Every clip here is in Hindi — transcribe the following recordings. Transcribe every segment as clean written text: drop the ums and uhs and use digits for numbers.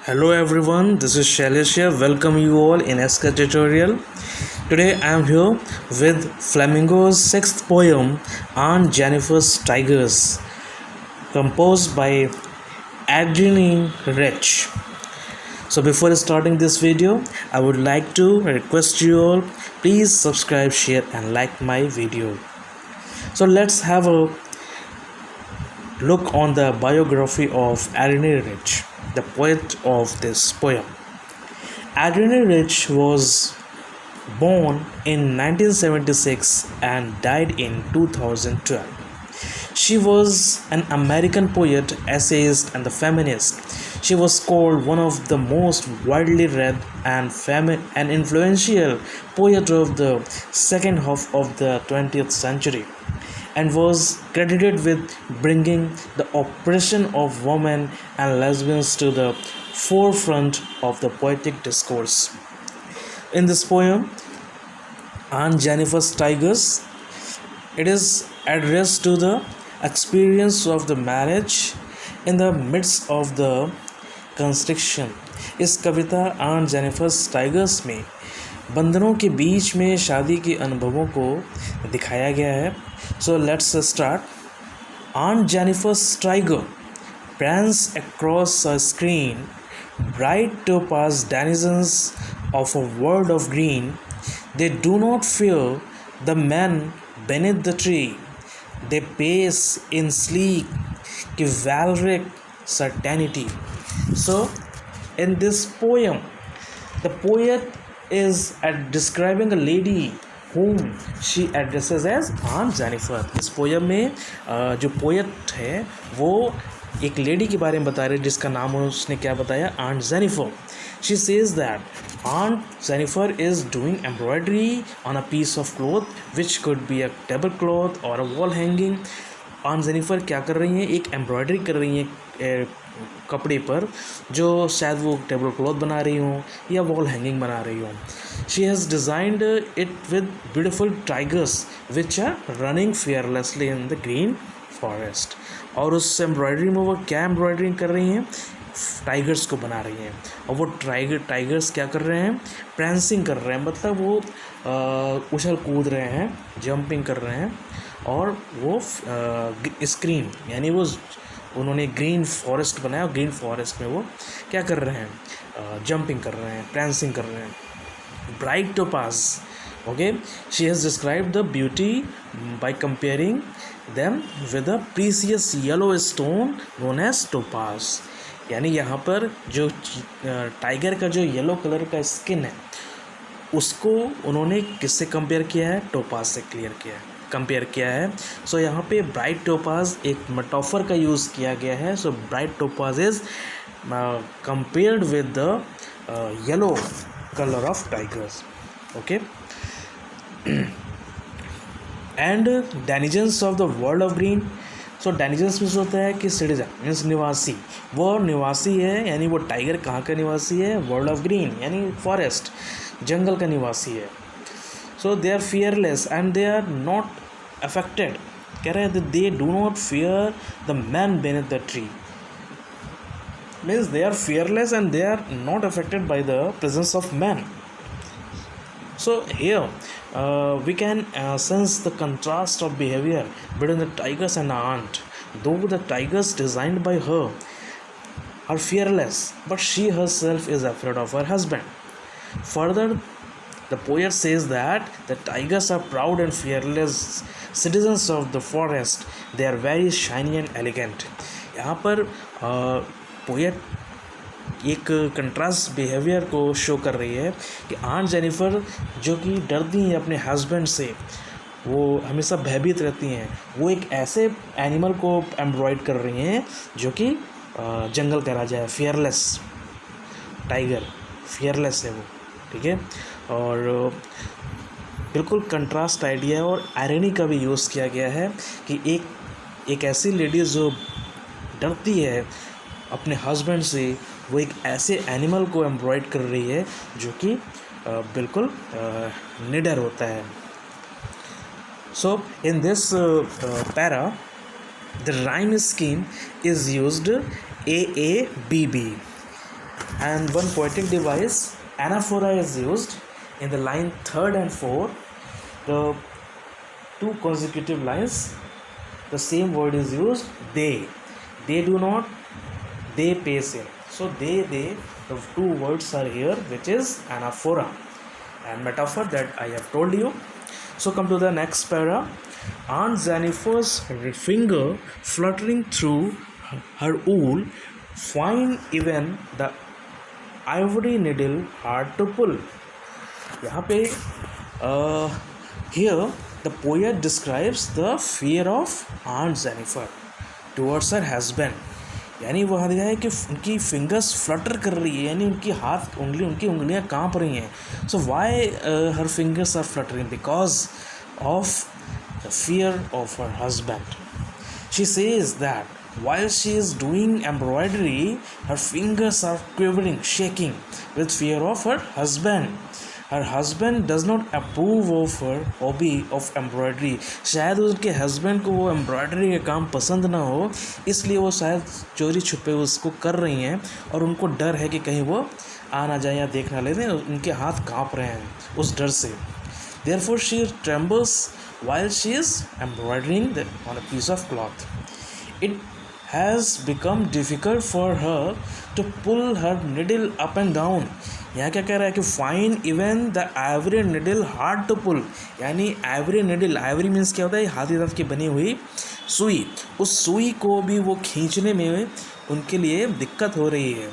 Hello everyone, this is Shailesh here. Welcome you all in SK tutorial. Today I am here with Flamingo's sixth poem, Aunt Jennifer's Tigers, composed by Adrienne Rich. So before starting this video, I would like to request you all, please subscribe, share and like my video. So let's have a look on the biography of Adrienne Rich, the poet of this poem. Adrienne Rich was born in 1976 and died in 2012. She was an American poet, essayist, and the feminist. She was called one of the most widely read and influential poet of the second half of the 20th century, and was credited with bringing the oppression of women and lesbians to the forefront of the poetic discourse. In this poem, Aunt Jennifer's Tigers, it is addressed to the experience of the marriage in the midst of the construction. इस कविता आंट जेनिफर्स टाइगर्स में बंधनों के बीच में शादी के अनुभवों को दिखाया गया है. So let's start. Aunt Jennifer's tiger prance across a screen, bright topaz denizens of a world of green. They do not fear the men beneath the tree. They pace in sleek, chivalric certainty. So, in this poem, the poet is describing a lady whom she addresses as Aunt Jennifer. इस पोएम में जो पोएट है वो एक लेडी के बारे में बता रहे हैं जिसका नाम उसने क्या बताया, aunt Jennifer. She says that Aunt Jennifer is doing embroidery on a piece of cloth which could be a tablecloth or a wall hanging. Aunt Jennifer क्या कर रही हैं, एक एम्ब्रॉयडरी कर रही हैं कपड़े पर, जो शायद वो टेबल क्लॉथ बना रही हों या वॉल हैंगिंग बना रही हों. She has designed it with beautiful tigers which are running fearlessly in the green forest. और उस एम्ब्रॉयडरी में वो क्या एम्ब्रॉयडरी कर रही हैं, टाइगर्स को बना रही हैं. और वो टाइगर्स क्या कर रहे हैं, प्रेंसिंग कर रहे हैं, मतलब वो उछल कूद रहे हैं, जंपिंग कर रहे हैं. और वो स्क्रीन यानी वो उन्होंने ग्रीन फॉरेस्ट बनाया और ग्रीन फॉरेस्ट में वो क्या कर रहे हैं, जंपिंग कर रहे हैं, प्रेंसिंग कर रहे हैं. Bright topaz, okay. She has described the beauty by comparing them with a precious yellow stone known as topaz. यानी यहाँ पर जो टाइगर का जो येलो कलर का स्किन है उसको उन्होंने किससे कंपेयर किया है, टोपाज से कंपेयर किया है. सो यहाँ पे ब्राइट टोपाज एक मेटाफर का यूज़ किया गया है. So bright topaz is compared with the yellow colour of tigers, okay. And denizens of the world of green. So denizens means होता है कि सिटीजन मीन्स निवासी, वो निवासी है यानी वो टाइगर कहाँ का निवासी है, वर्ल्ड ऑफ ग्रीन यानी फॉरेस्ट, जंगल का निवासी है. So they are fearless and they are not affected. कह रहे हैं they do not fear the man beneath the tree. Means they are fearless and they are not affected by the presence of man. So here we can sense the contrast of behavior between the tigers and the aunt. Though the tigers designed by her are fearless, but she herself is afraid of her husband. Further, the poet says that the tigers are proud and fearless citizens of the forest. They are very shiny and elegant. यहाँ पर poet एक कंट्रास्ट बिहेवियर को शो कर रही है कि आंट जेनिफर जो कि डरती हैं अपने हस्बैंड से, वो हमेशा भयभीत रहती हैं, वो एक ऐसे एनिमल को एम्ब्रॉयड कर रही हैं जो कि जंगल का राजा है, फियरलेस टाइगर, फियरलेस है वो, ठीक है. और बिल्कुल कंट्रास्ट आइडिया और आयरनी का भी यूज़ किया गया है कि एक ऐसी लेडी जो डरती है अपने हस्बैंड से, वो एक ऐसे एनिमल को एम्ब्रॉयड कर रही है जो कि बिल्कुल निडर होता है. So in this para the rhyme scheme is used AABB. And one poetic device, anaphora, is used in the line 3rd and 4th. The two consecutive lines, the same word is used. They do not, they pays in. So they, the two words are here, which is anaphora and metaphor that I have told you. So come to the next para. Aunt Jennifer's finger fluttering through her wool, find even the ivory needle hard to pull. यहाँ पे here the poet describes the fear of Aunt Jennifer towards her husband. यानी वह दिया है कि उनकी फिंगर्स फ्लटर कर रही है, यानी उनकी उनकी उंगलियां कांप रही हैं. So why her fingers are fluttering? Because of the fear of her husband. She says that while she is doing embroidery, her fingers are quivering, shaking with fear of her husband. Her husband does not approve of her hobby of embroidery. शायद उसके हस्बैंड को वो एम्ब्रॉयडरी का काम पसंद ना हो, इसलिए वो शायद चोरी छुपे उसको कर रही हैं और उनको डर है कि कहीं वो आ ना जाए या देख ना लें. उनके हाथ काँप रहे हैं उस डर से. Therefore she trembles while she is embroidering on a piece of cloth. It has become difficult for her to pull her needle up and down. यहाँ क्या कह रहा है कि find even the ivory needle hard to pull. यानी ivory needle, ivory means क्या होता है? हाथी दांत की बनी हुई सुई. उस सुई को भी वो खींचने में उनके लिए दिक्कत हो रही है.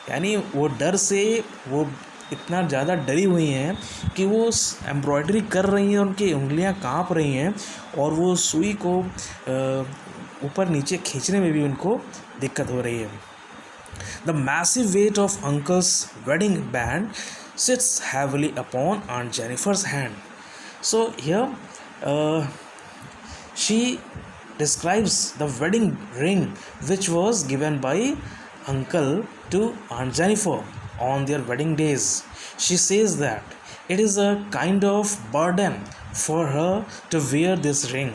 यानी वो डर से वो इतना ज़्यादा डरी हुई हैं कि वो एम्ब्रॉयडरी कर रही हैं, उनकी उंगलियां कांप रही हैं और वो सुई को ऊपर नीचे खींचने में भी उनको दिक्कत हो रही है. The massive weight of uncle's wedding band sits heavily upon aunt Jennifer's hand. So here she describes the wedding ring which was given by uncle to Aunt Jennifer on their wedding days. She says that it is a kind of burden for her to wear this ring.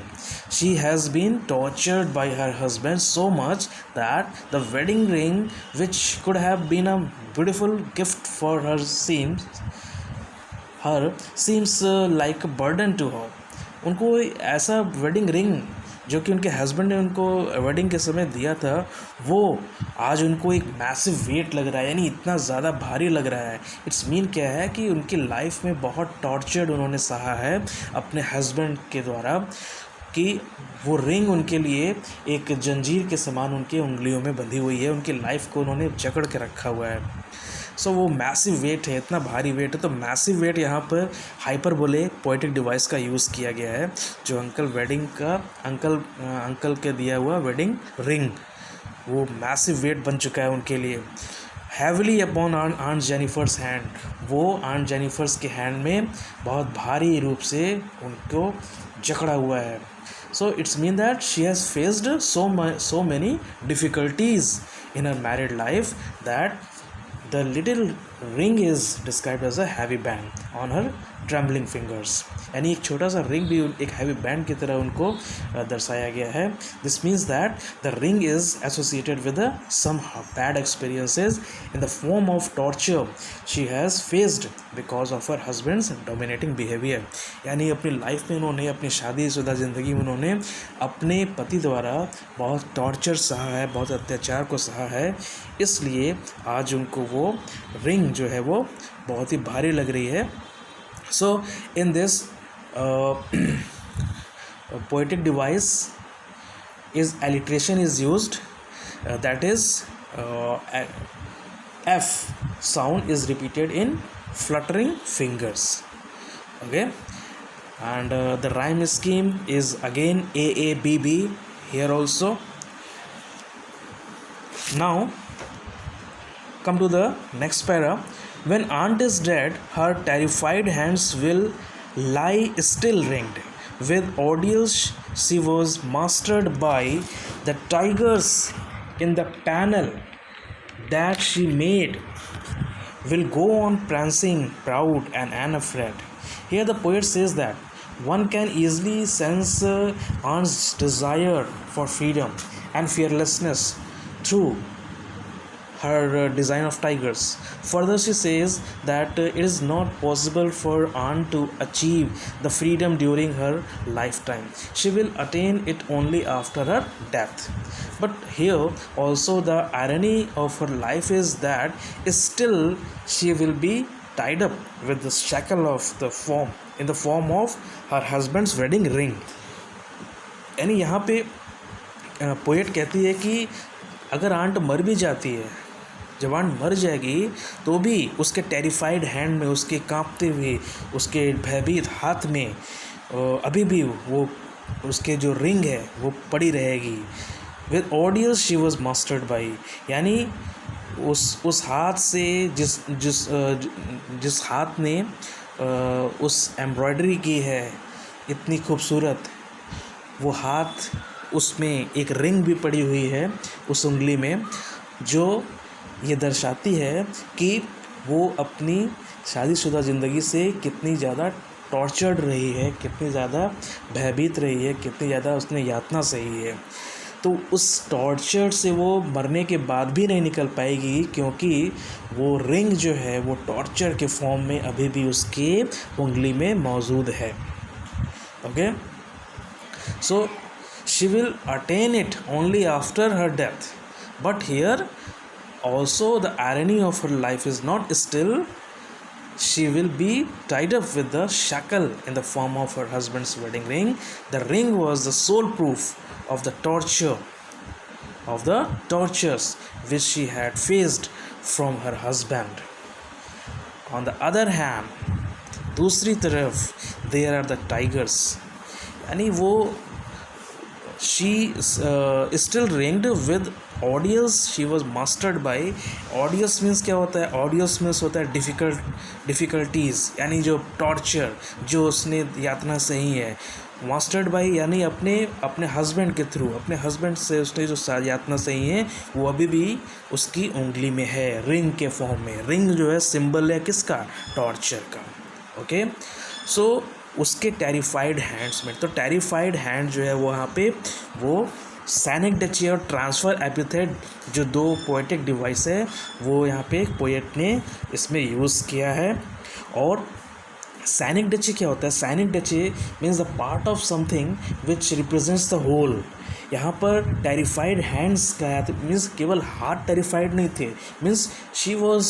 She has been tortured by her husband so much that the wedding ring, which could have been a beautiful gift for her, seems like a burden to her. उनको ऐसा वेडिंग रिंग जो कि उनके हस्बैंड ने उनको वेडिंग के समय दिया था, वो आज उनको एक मैसिव वेट लग रहा है, यानी इतना ज़्यादा भारी लग रहा है. इट्स मीन क्या है कि उनकी लाइफ में बहुत टॉर्चर्ड उन्होंने सहा है अपने हस्बैंड के द्वारा, कि वो रिंग उनके लिए एक जंजीर के समान उनके उंगलियों में बंधी हुई है. उनकी लाइफ को उन्होंने जकड़ के रखा हुआ है. सो वो मैसिव वेट है, इतना भारी वेट है. तो मैसिव वेट यहाँ पर हाइपरबोले पोएटिक डिवाइस का यूज़ किया गया है, जो अंकल के दिया हुआ वेडिंग रिंग वो मैसिव वेट बन चुका है उनके लिए. Heavily upon aunt Jennifer's hand, वो आंट जेनिफर्स के हैंड में बहुत भारी रूप से उनको जकड़ा हुआ है. So it's mean that she has faced so many difficulties in her married life that the little ring is described as a heavy band on her trembling fingers. यानी एक छोटा सा रिंग भी एक हैवी बैंड की तरह उनको दर्शाया गया है. This means that the ring is associated with some bad experiences in the form of torture she has faced because of her husband's dominating behaviour. यानी अपनी लाइफ में उन्होंने, अपनी शादीशुदा ज़िंदगी में उन्होंने अपने पति द्वारा बहुत टॉर्चर सहा है, बहुत अत्याचार को सहा है, इसलिए आज उनको वो रिंग जो है वो बहुत ही भारी लग रही है. So in this poetic device is alliteration is used, that is F sound is repeated in fluttering fingers. Okay, and the rhyme scheme is again AABB here also. Now come to the next para. When aunt is dead, her terrified hands will lie still ringed with ordeals she was mastered by. The tigers in the panel that she made will go on prancing proud and unafraid. Here the poet says that one can easily sense aunt's desire for freedom and fearlessness through her design of tigers. Further, she says that it is not possible for Anne to achieve the freedom during her lifetime. She will attain it only after her death. But here also the irony of her life is that still she will be tied up with the shackle of the form in the form of her husband's wedding ring. यानी यहाँ पे पोएट कहती है कि अगर आंट मर भी जाती है, जब आंट मर जाएगी तो भी उसके टेरिफाइड हैंड में, उसके कांपते हुए, उसके भयभीत हाथ में अभी भी वो उसके जो रिंग है वो पड़ी रहेगी. With audience she was mastered by, यानी उस हाथ से जिस हाथ ने उस एम्ब्रॉयडरी की है इतनी खूबसूरत, वो हाथ उसमें एक रिंग भी पड़ी हुई है उस उंगली में, जो ये दर्शाती है कि वो अपनी शादीशुदा ज़िंदगी से कितनी ज़्यादा टॉर्चर्ड रही है, कितनी ज़्यादा भयभीत रही है, कितनी ज़्यादा उसने यातना सही है. तो उस टॉर्चर से वो मरने के बाद भी नहीं निकल पाएगी, क्योंकि वो रिंग जो है वो टॉर्चर के फॉर्म में अभी भी उसके उंगली में मौजूद है. Okay, so she will attain it only after her death. But here also the irony of her life is not still she will be tied up with the shackle in the form of her husband's wedding ring. The ring was the sole proof of the tortures which she had faced from her husband. On the other hand, दूसरी तरफ there are the tigers, यानी वो she still ringed with audience. She was mastered by audience. Means क्या होता है? ऑडियंस मीन्स होता है डिफ़िकल्टीज़, यानी जो टॉर्चर जो उसने यातना सही है. मास्टर्ड बाई यानी अपने हस्बैंड के थ्रू, अपने हस्बैंड से उसने जो यातना सही है वो अभी भी उसकी उंगली में है, रिंग के फॉर्म में. रिंग जो है सिंबल है किसका? टॉर्चर का. ओके, सो उसके टेरिफाइड हैंड्स में, तो टेरिफाइड हैंड जो है वो यहाँ पे वो सैनिकडेचे और ट्रांसफ़र एपिथेट जो दो पोएटिक डिवाइस है वो यहाँ पे पोएट ने इसमें यूज़ किया है. और सैनिकडेचे क्या होता है? Synecdoche means the part of something which represents the whole. यहाँ पर टेरिफाइड हैंड्स का मीन्स केवल हाथ टेरिफाइड नहीं थे, means she was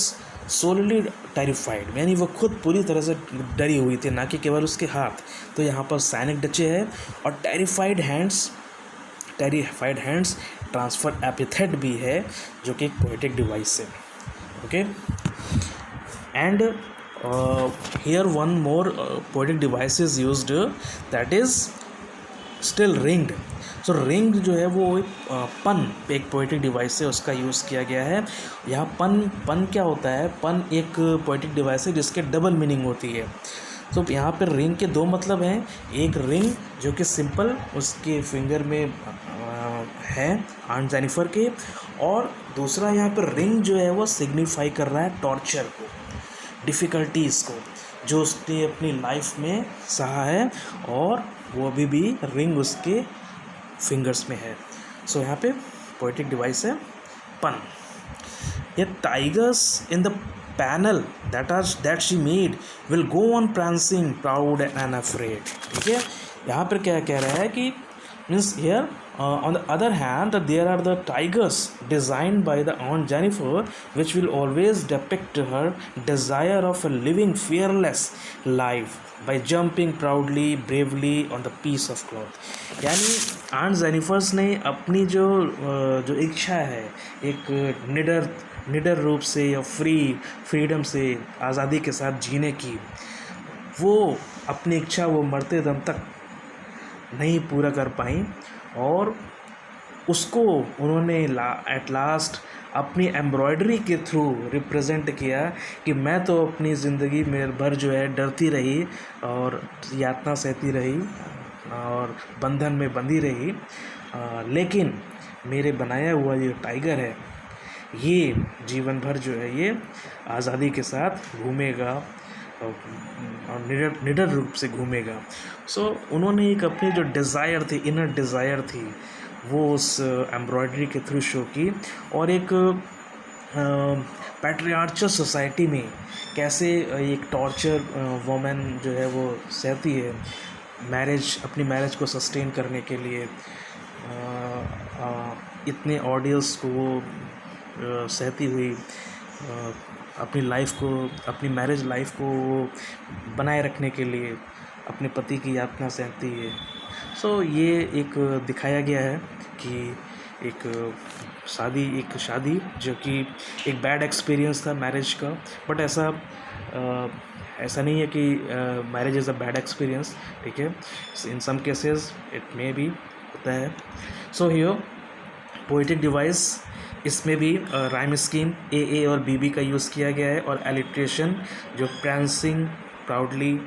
solely terrified, यानी वो खुद पूरी तरह से डरी हुई थी, ना कि केवल उसके हाथ. तो यहाँ पर सैनिकडेचे है. और टेरिफाइड हैंड्स ट्रांसफ़र एपिथेट भी है जो कि एक पोएटिक डिवाइस है. Okay, and here one more poetic device is used, that is still ringed. So ring जो है वो एक पोएटिक डिवाइस है, उसका यूज़ किया गया है. यहाँ पन क्या होता है? पन एक पोएटिक डिवाइस है जिसके डबल मीनिंग होती है. तो यहाँ पर रिंग के दो मतलब हैं. एक रिंग जो कि सिंपल उसके फिंगर में है आंट जेनिफर के, और दूसरा यहाँ पर रिंग जो है वो सिग्निफाई कर रहा है टॉर्चर को, डिफ़िकल्टीज़ को जो उसने अपनी लाइफ में सहा है, और वो अभी भी रिंग उसके फिंगर्स में है. सो यहाँ पे पोएटिक डिवाइस है पन. ये tigers in the panel that she made will go on prancing proud and afraid. ठीक है, यहाँ पर क्या कह रहा है कि means here on the other hand there are the tigers designed by the Aunt Jennifer which will always depict her desire of a living fearless life by jumping proudly bravely on the piece of cloth. यानी आंट जेनिफर्स ने अपनी जो इच्छा है एक निडर रूप से या फ्रीडम से आज़ादी के साथ जीने की, वो अपनी इच्छा वो मरते दम तक नहीं पूरा कर पाई, और उसको उन्होंने एट लास्ट अपनी एम्ब्रॉयडरी के थ्रू रिप्रेजेंट किया कि मैं तो अपनी ज़िंदगी में भर जो है डरती रही और यातना सहती रही और बंधन में बंधी रही, लेकिन मेरे बनाया हुआ ये टाइगर है ये जीवन भर जो है ये आज़ादी के साथ घूमेगा और निडर रूप से घूमेगा. सो उन्होंने एक अपनी जो डिज़ायर थी, इनर डिज़ायर थी, वो उस एम्ब्रॉयडरी के थ्रू शो की, और एक पैट्रियार्चल सोसाइटी में कैसे एक टॉर्चर वोमेन जो है वो सहती है अपनी मैरिज को सस्टेन करने के लिए। इतने ऑडियंस को वो सहती हुई अपनी लाइफ को, अपनी मैरिज लाइफ को बनाए रखने के लिए अपने पति की यातना सहती है। सो ये एक दिखाया गया है कि एक शादी जो कि एक बैड एक्सपीरियंस था मैरिज का, बट ऐसा नहीं है कि marriage is a bad experience, ठीक है। In some cases it may be होता है। सो हियर पोएटिक डिवाइस, इसमें भी राइम स्कीम ए और बी का यूज़ किया गया है, और एलिट्रेशन जो प्रांसिंग प्राउडली,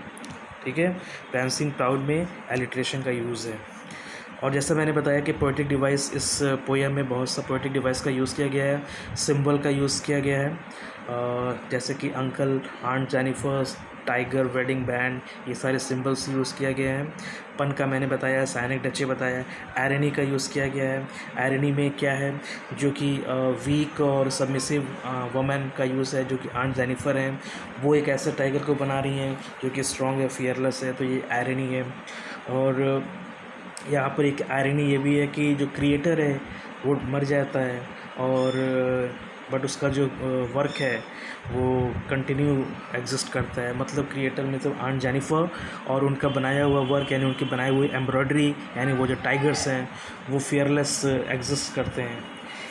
ठीक है, प्रांसिंग प्राउड में एलिट्रेशन का यूज़ है। और जैसा मैंने बताया कि पोएटिक डिवाइस, इस पोएम में बहुत सा पोएटिक डिवाइस का यूज़ किया गया है, सिंबल का यूज़ किया गया है, जैसे कि uncle, aunt Jennifer, tiger, wedding band, ये सारे सिंबल्स यूज़ किया गया है। पन का मैंने बताया, साइनिक डचे बताया, आयरनी का यूज़ किया गया है। आयरनी में क्या है, जो कि वीक और सबमिसिव वुमेन का यूज़ है, जो कि आंट जेनिफर हैं, वो एक ऐसे टाइगर को बना रही हैं जो कि स्ट्रॉन्ग है, फियरलेस है, तो ये आयरनी है। और यहाँ पर एक आयरनी ये भी है कि जो क्रिएटर है वो मर जाता है, और बट उसका जो वर्क है वो कंटिन्यू एग्जिस्ट करता है। मतलब क्रिएटर में तो आंट जेनिफर और उनका बनाया हुआ वर्क, यानी उनकी बनाई हुई एम्ब्रॉयडरी, यानी वो जो टाइगर्स हैं वो फियरलेस एग्जिस्ट करते हैं।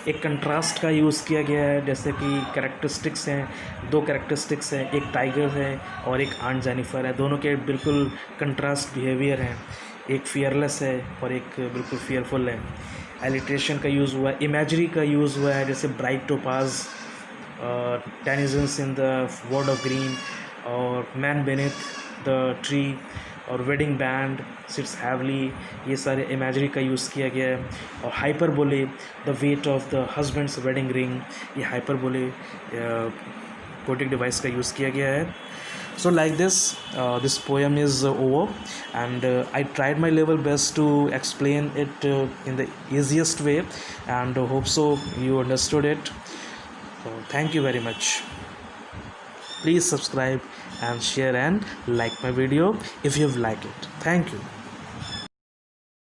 एक कंट्रास्ट का यूज़ किया गया है, जैसे कि कैरेक्टरिस्टिक्स हैं, दो कैरेक्टरिस्टिक्स हैं, एक टाइगर है और एक आंट जेनिफर है, दोनों के बिल्कुल कंट्रास्ट बिहेवियर हैं, एक फियरलेस है और एक बिल्कुल फियरफुल है। एलिट्रेशन का यूज़ हुआ है, इमेजरी का यूज़ हुआ है, जैसे bright topaz, denizens in the world of green, और मैन बेनेथ द ट्री, और वेडिंग बैंड सिट्स हैवली, ये सारे इमेजरी का यूज़ किया गया है। और hyperbole, the weight of the husband's wedding ring, ये हाइपरबोले पोएटिक डिवाइस का यूज़ किया गया है। So like this, this poem is over, and I tried my level best to explain it in the easiest way, and hope so you understood it. So thank you very much. Please subscribe and share and like my video if you've liked it. Thank you.